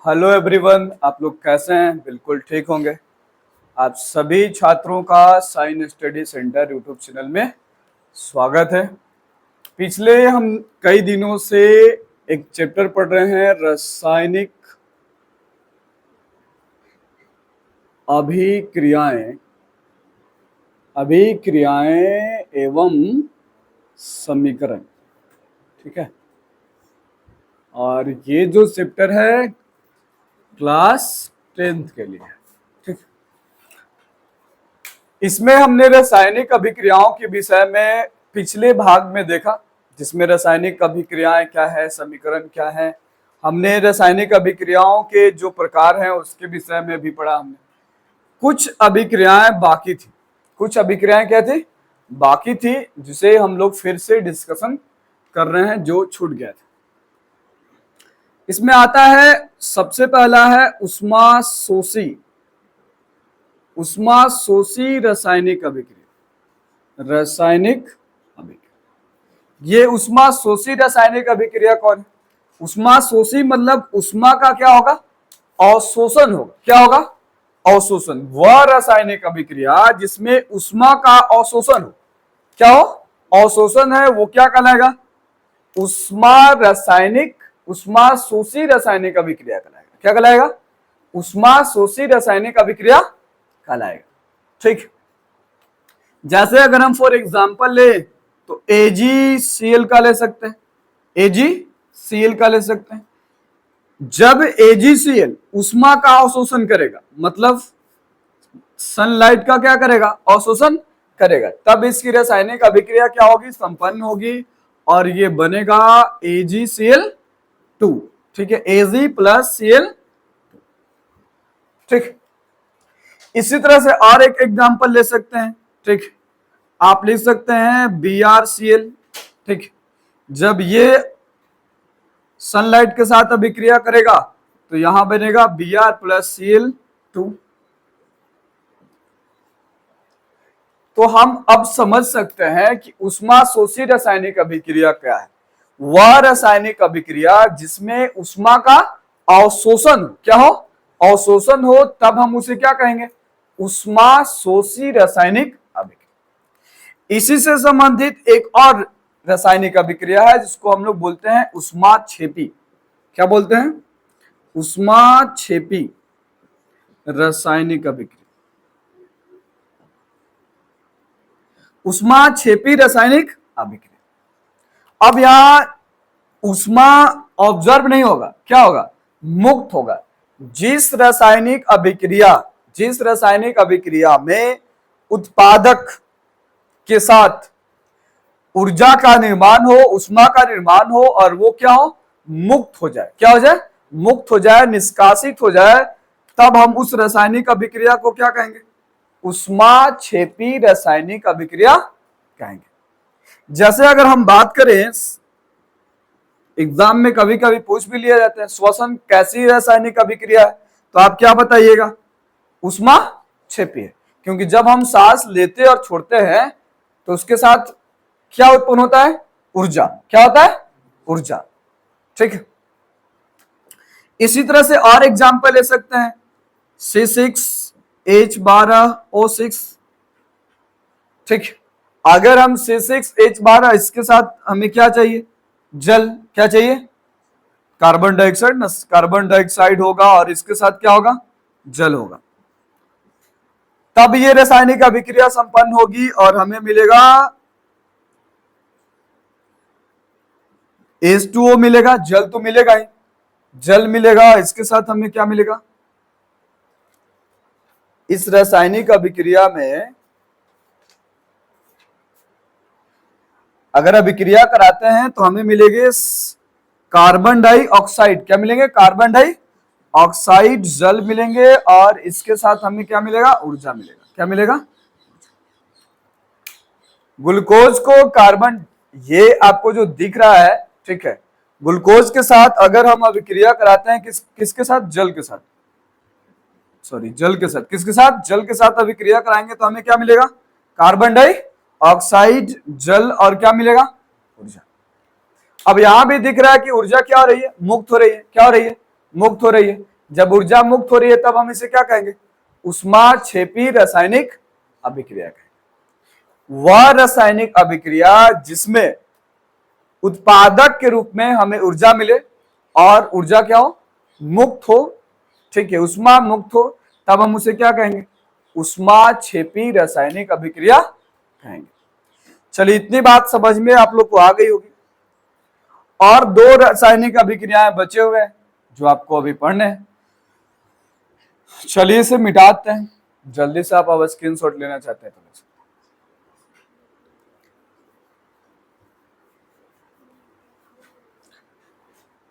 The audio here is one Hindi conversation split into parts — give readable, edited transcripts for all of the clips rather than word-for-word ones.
हेलो एवरीवन, आप लोग कैसे हैं? बिल्कुल ठीक होंगे। आप सभी छात्रों का sign study centre YouTube channel में स्वागत है। पिछले हम कई दिनों से एक चैप्टर पढ़ रहे हैं, रासायनिक अभिक्रियाएं एवं समीकरण। ठीक है, और ये जो चैप्टर है क्लास 10th के लिए। ठीक, इसमें हमने रासायनिक अभिक्रियाओं के विषय में पिछले भाग में देखा, जिसमें रासायनिक अभिक्रियाएं क्या है, समीकरण क्या है। हमने रासायनिक अभिक्रियाओं के जो प्रकार हैं उसके विषय में भी पढ़ा हमने। कुछ अभिक्रियाएं बाकी थी, कुछ अभिक्रियाएं क्या थी? बाकी थी, जिसे हम लोग फिर से डिस्कशन कर रहे हैं, जो छूट गया था। इसमें आता है, सबसे पहला है उष्मा शोषी रासायनिक अभिक्रिया। ये उष्मा शोषी रासायनिक अभिक्रिया कौन है? उष्मा शोषी मतलब उष्मा का क्या होगा? अवशोषण होगा। क्या होगा? अवशोषण। वह रासायनिक अभिक्रिया जिसमें उष्मा का अवशोषण हो। क्या हो? अवशोषण है, वो क्या कहलाएगा? उष्मा शोषी रासायनिक अभिक्रिया कहलाएगा। क्या कहलाएगा? उष्मा शोषी रासायनिक अभिक्रिया कहलाएगा। ठीक, जैसे अगर हम फॉर एग्जांपल ले तो AgCl का ले सकते हैं। AgCl का ले सकते हैं। जब AgCl उष्मा का अवशोषण करेगा, मतलब सनलाइट का क्या करेगा? अवशोषण करेगा, तब इसकी रासायनिक अभिक्रिया क्या होगी? संपन्न होगी, और ये बनेगा AgCl2। ठीक है, Ag प्लस Cl। ठीक, इसी तरह से और एक एग्जांपल ले सकते हैं। ठीक, आप लिख सकते हैं BrCl। ठीक, जब ये सनलाइट के साथ अभिक्रिया करेगा तो यहां बनेगा Br प्लस Cl2। तो हम अब समझ सकते हैं कि उष्मा शोषी रासायनिक अभिक्रिया क्या है। वह रासायनिक अभिक्रिया जिसमें उष्मा का अवशोषण क्या हो? अवशोषण हो, तब हम उसे क्या कहेंगे? उष्मा शोषी रासायनिक अभिक्रिया। इसी से संबंधित एक और रासायनिक अभिक्रिया है जिसको हम लोग बोलते हैं उष्माक्षेपी। क्या बोलते हैं? उष्माक्षेपी रासायनिक अभिक्रिया। उष्माक्षेपी रासायनिक अभिक्रिया। अब यहां उष्मा ऑब्जर्व नहीं होगा, क्या होगा? मुक्त होगा। जिस रासायनिक अभिक्रिया में उत्पादक के साथ ऊर्जा का निर्माण हो, उष्मा का निर्माण हो, और वो क्या हो? मुक्त हो जाए। क्या हो जाए? मुक्त हो जाए, निष्कासित हो जाए, तब हम उस रासायनिक अभिक्रिया को क्या कहेंगे? उष्माक्षेपी रासायनिक अभिक्रिया कहेंगे। जैसे अगर हम बात करें, एग्जाम में कभी कभी पूछ भी लिया जाता है, श्वसन कैसी रासायनिक अभिक्रिया है? तो आप क्या बताइएगा? उष्माक्षेपी है, क्योंकि जब हम सांस लेते और छोड़ते हैं तो उसके साथ क्या उत्पन्न होता है? ऊर्जा। क्या होता है? ऊर्जा। ठीक है, इसी तरह से और एग्जांपल ले सकते हैं, C6H12O6। ठीक, अगर हम C6H12, इसके साथ हमें क्या चाहिए? जल। क्या चाहिए? कार्बन डाइऑक्साइड ना, कार्बन डाइऑक्साइड होगा, और इसके साथ क्या होगा? जल होगा। तब ये रासायनिक अभिक्रिया संपन्न होगी और हमें मिलेगा H2O मिलेगा। जल तो मिलेगा ही, जल मिलेगा, इसके साथ हमें क्या मिलेगा? इस रासायनिक अभिक्रिया में अगर अभिक्रिया कराते हैं तो हमें मिलेंगे कार्बन डाइऑक्साइड। क्या मिलेंगे? कार्बन डाइऑक्साइड, जल मिलेंगे, और इसके साथ हमें क्या मिलेगा? ऊर्जा मिलेगा। क्या मिलेगा? ग्लूकोज को कार्बन, ये आपको जो दिख रहा है, ठीक है, ग्लूकोज के साथ अगर हम अभिक्रिया कराते हैं, किसके साथ? जल के साथ। जल के साथ। किसके साथ? जल के साथ अभिक्रिया कराएंगे तो हमें क्या मिलेगा? कार्बन डाइऑक्साइड, जल, और क्या मिलेगा? ऊर्जा। अब यहां भी दिख रहा है कि ऊर्जा क्या हो रही है? मुक्त हो रही है। क्या हो रही है? मुक्त हो रही है। जब ऊर्जा मुक्त हो रही है तब हम इसे क्या कहेंगे? ऊष्माक्षेपी रासायनिक अभिक्रिया कहेंगे। वह रासायनिक अभिक्रिया जिसमें उत्पादक के रूप में हमें ऊर्जा मिले और ऊर्जा क्या हो? मुक्त हो, ठीक है, ऊष्मा मुक्त हो, तब हम उसे क्या कहेंगे? ऊष्माक्षेपी रासायनिक अभिक्रिया कहेंगे। चलिए, इतनी बात समझ में आप लोग को आ गई होगी। और दो रासायनिक अभिक्रियाएं बचे हुए हैं जो आपको अभी पढ़ने हैं। चलिए इसे मिटाते हैं जल्दी से। आप अब स्क्रीनशॉट लेना चाहते हैं तो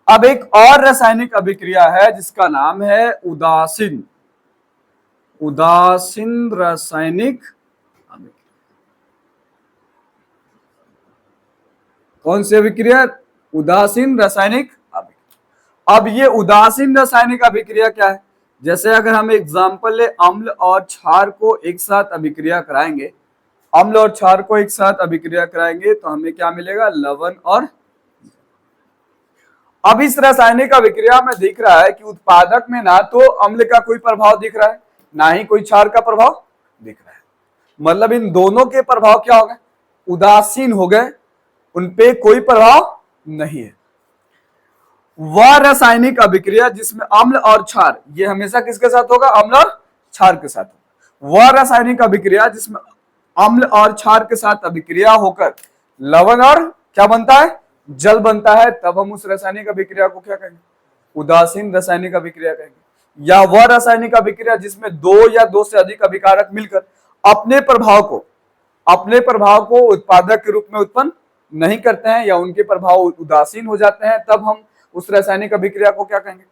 अब एक और रासायनिक अभिक्रिया है जिसका नाम है उदासीन रासायनिक अभिक्रिया। कौन सी अभिक्रिया? उदासीन रासायनिक अभिक्रिया। अब ये उदासीन रासायनिक अभिक्रिया क्या है? जैसे अगर हम एग्जाम्पल ले, अम्ल और क्षार को एक साथ अभिक्रिया कराएंगे, अम्ल और क्षार को एक साथ अभिक्रिया कराएंगे तो हमें क्या मिलेगा? लवण और। अब इस रासायनिक अभिक्रिया में दिख रहा है कि उत्पादक में ना तो अम्ल का कोई प्रभाव दिख रहा है, ना ही कोई क्षार का प्रभाव दिख रहा है। मतलब इन दोनों के प्रभाव क्या हो गए? उदासीन हो गए, उनपे कोई प्रभाव नहीं है। वह रासायनिक अभिक्रिया जिसमें अम्ल और क्षार, ये हमेशा किसके साथ होगा? अम्ल और क्षार के साथ। वह रासायनिक अभिक्रिया जिसमें अम्ल और क्षार के साथ अभिक्रिया होकर लवण और क्या बनता है? जल बनता है, तब हम उस रासायनिक अभिक्रिया को क्या कहेंगे? उदासीन रासायनिक अभिक्रिया कहेंगे। या वह रासायनिक अभिक्रिया जिसमें दो या दो से अधिक अभिकारक मिलकर अपने प्रभाव को उत्पादक के रूप में उत्पन्न नहीं करते हैं या उनके प्रभाव उदासीन हो जाते हैं, तब हम उस रासायनिक अभिक्रिया को क्या कहेंगे?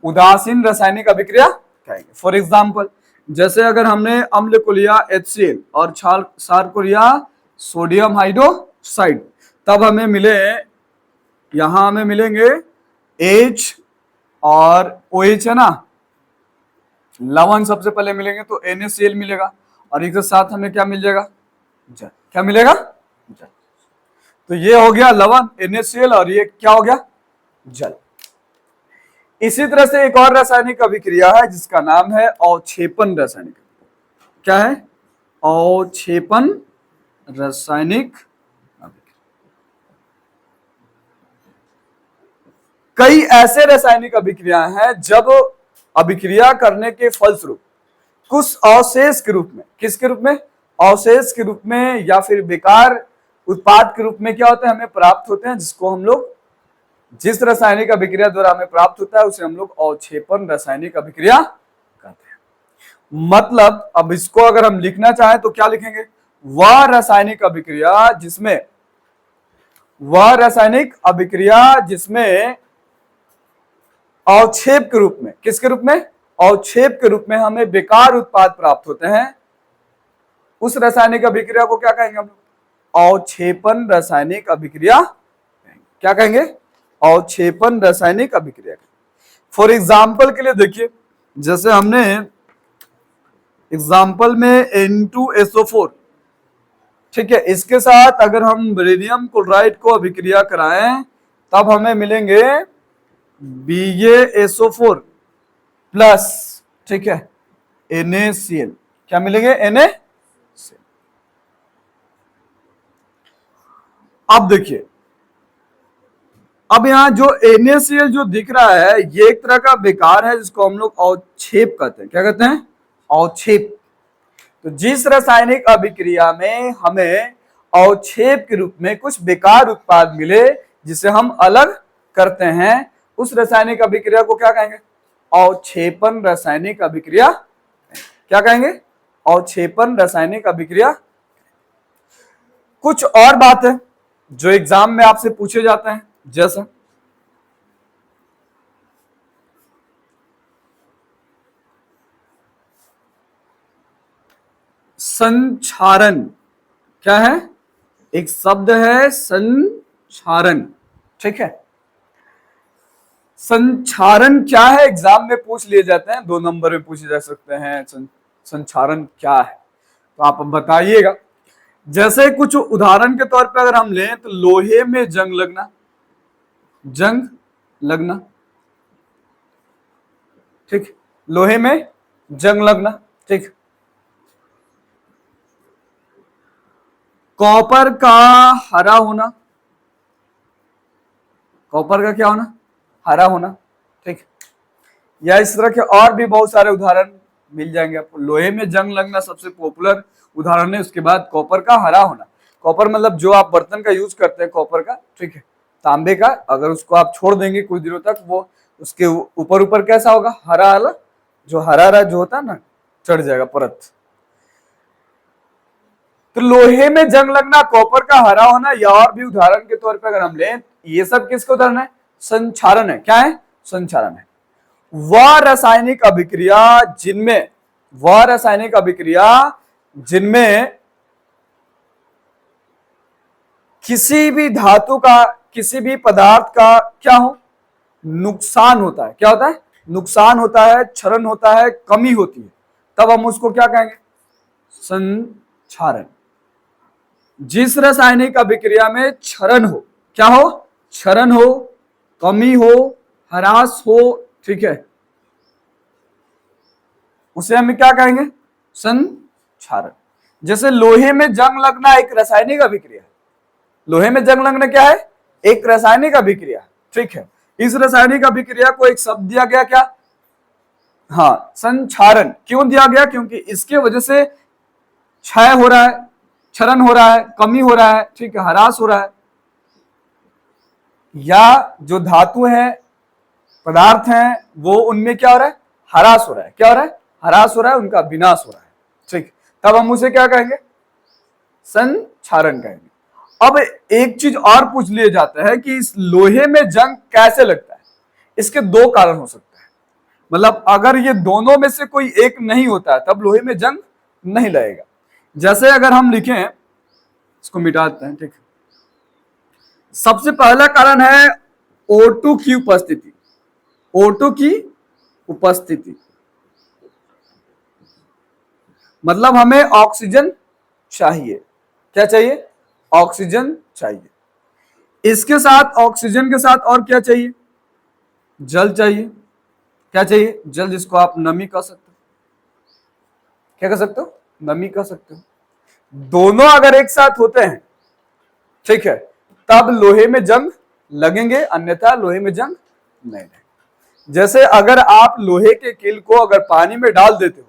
उदासीन रासायनिक अभिक्रिया कहेंगे। फॉर एग्जाम्पल, जैसे अगर हमने अम्ल को लिया HCl और क्षार को लिया सोडियम हाइड्रोक्साइड, तब हमें मिले, यहां हमें मिलेंगे H और OH है ना, लवण सबसे पहले मिलेंगे तो NaCl मिलेगा और एक साथ हमें क्या मिल जाएगा? जल। क्या मिलेगा? जल। तो ये हो गया लवण NaCl और ये क्या हो गया? जल। इसी तरह से एक और रासायनिक अभिक्रिया है जिसका नाम है अवक्षेपन रासायनिक। क्या है? अवक्षेपन रासायनिक अभिक्रिया। कई ऐसे रासायनिक अभिक्रिया हैं जब अभिक्रिया करने के फलस्वरूप कुछ अवशेष के रूप में, किसके रूप में? अवशेष के रूप में या फिर बेकार उत्पाद के रूप में क्या होते हैं? हमें प्राप्त होते हैं, जिसको हम लोग, जिस रासायनिक अभिक्रिया द्वारा हमें प्राप्त होता है उसे हम लोग अवक्षेपन रासायनिक अभिक्रिया कहते हैं। मतलब अब इसको अगर हम लिखना चाहें तो क्या लिखेंगे? वह रासायनिक अभिक्रिया जिसमें अवक्षेप के रूप में, किसके रूप में? अवक्षेप के रूप में हमें बेकार उत्पाद प्राप्त होते हैं, उस रासायनिक अभिक्रिया को क्या कहेंगे हम लोग? अवक्षेपन रासायनिक अभिक्रिया। क्या कहेंगे? अवक्षेपन रासायनिक अभिक्रिया। फॉर एग्जाम्पल के लिए देखिए, जैसे हमने एग्जाम्पल में N2SO4, ठीक है, इसके साथ अगर हम बेरिलियम क्लोराइड को अभिक्रिया कराएं तब हमें मिलेंगे BaSO4 प्लस, ठीक है, NaCl। क्या मिलेंगे? NaCl। अब देखिए, अब यहां जो NaCl जो दिख रहा है ये एक तरह का बेकार है जिसको हम लोग अवक्षेप कहते हैं। क्या कहते हैं? अवक्षेप। तो जिस रासायनिक अभिक्रिया में हमें अवक्षेप के रूप में कुछ बेकार उत्पाद मिले जिसे हम अलग करते हैं, उस रासायनिक अभिक्रिया को क्या कहेंगे? अवक्षेपन रासायनिक अभिक्रिया। क्या कहेंगे? अवक्षेपन रासायनिक अभिक्रिया। कुछ और बात है जो एग्जाम में आपसे पूछे जाते हैं, जैसा संक्षारण। क्या है? एक शब्द है संक्षारण, ठीक है। संक्षारण क्या है? एग्जाम में पूछ लिए जाते हैं, 2 नंबर में पूछे जा सकते हैं। संक्षारण क्या है तो आप बताइएगा। जैसे कुछ उदाहरण के तौर पे अगर हम लें तो लोहे में जंग लगना, ठीक, लोहे में जंग लगना। ठीक, कॉपर का हरा होना, कॉपर का क्या होना, हरा होना। ठीक, या इस तरह के और भी बहुत सारे उदाहरण मिल जाएंगे आपको। लोहे में जंग लगना सबसे पॉपुलर उदाहरण है। उसके बाद कॉपर का हरा होना, कॉपर मतलब जो आप बर्तन का यूज करते हैं कॉपर का, ठीक है, तांबे का, अगर उसको आप छोड़ देंगे कुछ दिनों तक, वो उसके ऊपर ऊपर कैसा होगा, हरा वाला, जो हरा हरा जो होता है ना, चढ़ जाएगा परत। तो लोहे में जंग लगना, कॉपर का हरा होना, या और भी उदाहरण के तौर पर अगर हम लें, ये सब किसके उदाहरण है, संक्षारण है। क्या है, संक्षारण है। वह रासायनिक अभिक्रिया जिनमें, वह रासायनिक अभिक्रिया जिनमें किसी भी धातु का, किसी भी पदार्थ का क्या हो, नुकसान होता है। क्या होता है, नुकसान होता है, क्षरण होता है, कमी होती है, तब हम उसको क्या कहेंगे, संक्षारण। जिस रासायनिक अभिक्रिया में क्षरण हो, क्या हो, क्षरण हो, कमी हो, ह्रास हो, ठीक है, उसे हम क्या कहेंगे, संक्षारण। जैसे लोहे में जंग लगना एक रासायनिक अभिक्रिया है। लोहे में जंग लगना क्या है, एक रासायनिक अभिक्रिया। ठीक है, इस रासायनिक अभिक्रिया को एक शब्द दिया गया, क्या, हाँ, संक्षारण। क्यों दिया गया, क्योंकि इसके वजह से क्षय हो रहा है, क्षरण हो रहा है, कमी हो रहा है, ठीक है, ह्रास हो रहा है, या जो धातु है, पदार्थ हैं, वो उनमें क्या हो रहा है, ह्रास हो रहा है। क्या हो रहा है, ह्रास हो रहा है, उनका विनाश हो रहा है। ठीक, तब हम उसे क्या कहेंगे, संक्षारण कहेंगे। अब एक चीज और पूछ लिया जाता है कि इस लोहे में जंग कैसे लगता है। इसके दो कारण हो सकते हैं, मतलब अगर ये दोनों में से कोई एक नहीं होता है तब लोहे में जंग नहीं लगेगा। जैसे अगर हम लिखें, इसको मिटाते हैं, ठीक, सबसे पहला कारण है O2 की उपस्थिति। O2 की उपस्थिति मतलब हमें ऑक्सीजन चाहिए। क्या चाहिए, ऑक्सीजन चाहिए। इसके साथ, ऑक्सीजन के साथ और क्या चाहिए, जल चाहिए। क्या चाहिए, जल, जिसको आप नमी कह सकते हो। क्या कह सकते हो, नमी कह सकते हो। दोनों अगर एक साथ होते हैं, ठीक है, तब लोहे में जंग लगेंगे, अन्यथा लोहे में जंग नहीं लगेंगे। जैसे अगर आप लोहे के कील को अगर पानी में डाल देते हो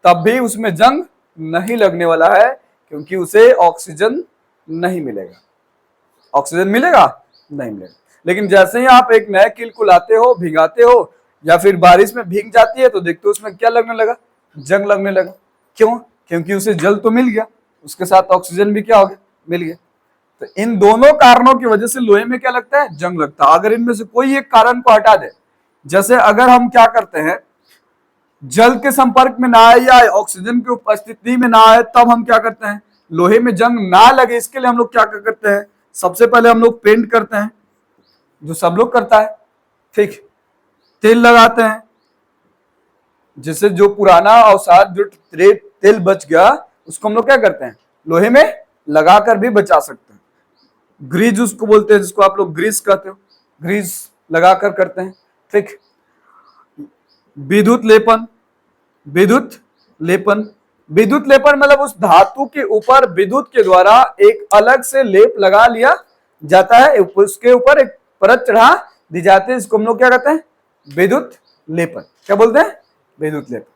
तब भी उसमें जंग नहीं लगने वाला है, क्योंकि उसे ऑक्सीजन नहीं मिलेगा। ऑक्सीजन मिलेगा, नहीं मिलेगा। लेकिन जैसे ही आप एक नए कील को लाते हो, भिगाते हो, या फिर बारिश में भीग जाती है, तो देखते हो उसमें क्या लगने लगा, जंग लगने लगा। क्यों, क्योंकि उसे जल तो मिल गया, उसके साथ ऑक्सीजन भी क्या हो गया, मिल गया। तो इन दोनों कारणों की वजह से लोहे में क्या लगता है, जंग लगता है। अगर इनमें से कोई एक कारण को हटा दे, जैसे अगर हम क्या करते हैं, जल के संपर्क में ना आए या ऑक्सीजन की उपस्थिति में ना आए, तब हम क्या करते हैं, लोहे में जंग ना लगे, इसके लिए हम लोग क्या करते हैं, सबसे पहले हम लोग पेंट करते हैं, जो सब लोग करता है, ठीक, तेल लगाते हैं, जिससे जो पुराना अवसाद, जो तेल बच गया, उसको हम लोग क्या करते हैं, लोहे में लगाकर भी बचा सकते हैं। ग्रीज उसको बोलते हैं, जिसको आप लोग ग्रीस कहते हो, ग्रीस लगाकर करते हैं। ठीक, विद्युत लेपन, विद्युत लेपन, विद्युत लेपन मतलब उस धातु के ऊपर विद्युत के द्वारा एक अलग से लेप लगा लिया जाता है, उसके ऊपर एक परत चढ़ा दी जाती है, इसको हम लोग क्या कहते हैं, विद्युत लेपन। क्या बोलते हैं, विद्युत लेपन।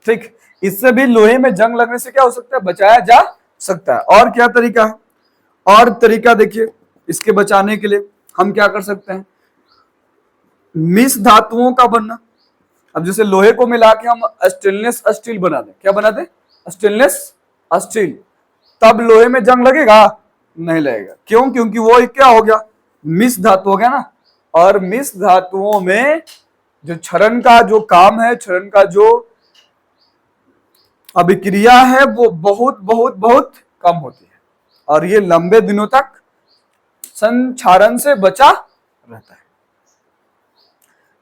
ठीक, इससे भी लोहे में जंग लगने से क्या हो सकता है, बचाया जा सकता है। और क्या तरीका है, और तरीका देखिए, इसके बचाने के लिए हम क्या कर सकते हैं, मिश्र धातुओं का बनना। अब जैसे लोहे को मिला के हम स्टेनलेस स्टील बना दें, क्या बना दें, स्टेनलेस स्टील, तब लोहे में जंग लगेगा, नहीं लगेगा। क्यों, क्योंकि वो क्या हो गया, मिश्र धातु हो गया ना। और मिश्र धातुओं में जो क्षरण का जो काम है, क्षरण का जो अभिक्रिया है, वो बहुत बहुत बहुत कम होती है, और ये लंबे दिनों तक संक्षारण से बचा रहता है।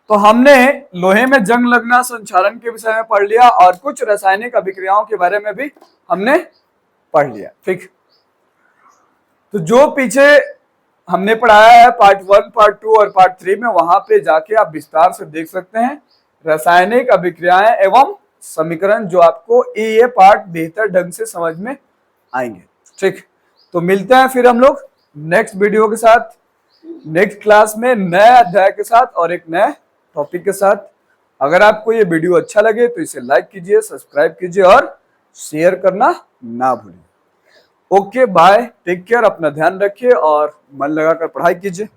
तो हमने लोहे में जंग लगना, संक्षारण के विषय में पढ़ लिया, और कुछ रासायनिक अभिक्रियाओं के बारे में भी हमने पढ़ लिया। ठीक, तो जो पीछे हमने पढ़ाया है पार्ट 1, पार्ट 2 और पार्ट 3 में, वहां पे जाके आप विस्तार से देख सकते हैं। रासायनिक अभिक्रियाएं एवं समीकरण, जो आपको ये पार्ट बेहतर ढंग से समझ में आएंगे। ठीक, तो मिलते हैं फिर हम लोग नेक्स्ट वीडियो के साथ, नेक्स्ट क्लास में नए अध्याय के साथ और एक नए टॉपिक के साथ। अगर आपको ये वीडियो अच्छा लगे तो इसे लाइक कीजिए, सब्सक्राइब कीजिए और शेयर करना ना भूलें। ओके बाय, टेक केयर, अपना ध्यान रखिए और मन लगाकर पढ़ाई कीजिए।